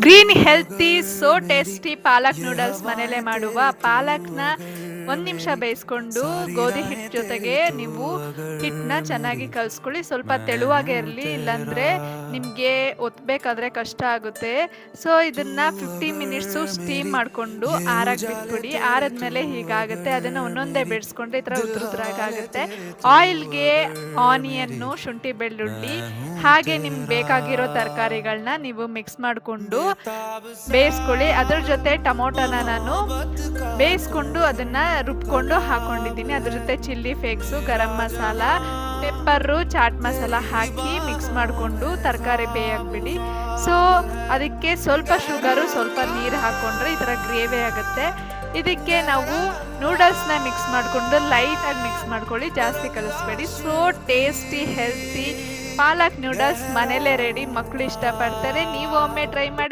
Green healthy so tasty ಪಾಲಕ್ noodles ಮನೇಲೆ ಮಾಡುವ ಪಾಲಕ್ನ 1 ನಿಮಿಷ ಬೇಯಿಸ್ಕೊಂಡು ಗೋಧಿ ಹಿಟ್ಟು ಜೊತೆಗೆ ನೀವು ಹಿಟ್ಟನ್ನ ಚೆನ್ನಾಗಿ ಕಲಿಸ್ಕೊಳ್ಳಿ. ಸ್ವಲ್ಪ ತೆಳುವಾಗೇ ಇರಲಿ, ಇಲ್ಲಾಂದರೆ ನಿಮಗೆ ಒತ್ತಬೇಕಾದ್ರೆ ಕಷ್ಟ ಆಗುತ್ತೆ. ಸೊ ಇದನ್ನು 15 ಮಿನಿಟ್ಸು ಸ್ಟೀಮ್ ಮಾಡಿಕೊಂಡು ಆರಾಗಿ ಬಿಟ್ಬಿಡಿ. ಆರಿದ್ಮೇಲೆ ಹೀಗಾಗುತ್ತೆ. ಅದನ್ನು ಒಂದೊಂದೇ ಬಿಡಿಸ್ಕೊಂಡ್ರೆ ಈ ಥರ ಉದುರುದ್ರಾಗುತ್ತೆ. ಆಯಿಲ್ಗೆ ಆನಿಯನ್ನು, ಶುಂಠಿ ಬೆಳ್ಳುಳ್ಳಿ ಹಾಗೆ ನಿಮ್ಗೆ ಬೇಕಾಗಿರೋ ತರಕಾರಿಗಳನ್ನ ನೀವು ಮಿಕ್ಸ್ ಮಾಡಿಕೊಂಡು ಬೇಯಿಸ್ಕೊಳ್ಳಿ. ಅದ್ರ ಜೊತೆ ಟೊಮೊಟೊನ ನಾನು ಬೇಯಿಸ್ಕೊಂಡು ಅದನ್ನು ರುಬ್ಕೊಂಡು ಹಾಕೊಂಡಿದ್ದೀನಿ. ಅದ್ರ ಜೊತೆ chilli flakes, garam masala, pepper, chat masala ಹಾಕಿ ಮಿಕ್ಸ್ ಮಾಡಿಕೊಂಡು ತರಕಾರಿ ಬೇಯಾಕ್ಬಿಡಿ. ಸೊ ಅದಕ್ಕೆ ಸ್ವಲ್ಪ ಶುಗರು, ಸ್ವಲ್ಪ ನೀರು ಹಾಕ್ಕೊಂಡ್ರೆ ಈ ಥರ ಗ್ರೇವಿ ಆಗುತ್ತೆ. ಇದಕ್ಕೆ ನಾವು ನೂಡಲ್ಸ್ನ ಮಿಕ್ಸ್ ಮಾಡಿಕೊಂಡು ಲೈಟಾಗಿ ಮಿಕ್ಸ್ ಮಾಡ್ಕೊಳ್ಳಿ, ಜಾಸ್ತಿ ಕಲಿಸ್ಬೇಡಿ. ಸೋ ಟೇಸ್ಟಿ ಹೆಲ್ತಿ ಪಾಲಕ್ ನೂಡಲ್ಸ್ ಮನೇಲೇ ರೆಡಿ. ಮಕ್ಕಳು ಇಷ್ಟಪಡ್ತಾರೆ, ನೀವು ಒಮ್ಮೆ ಟ್ರೈ ಮಾಡಿ.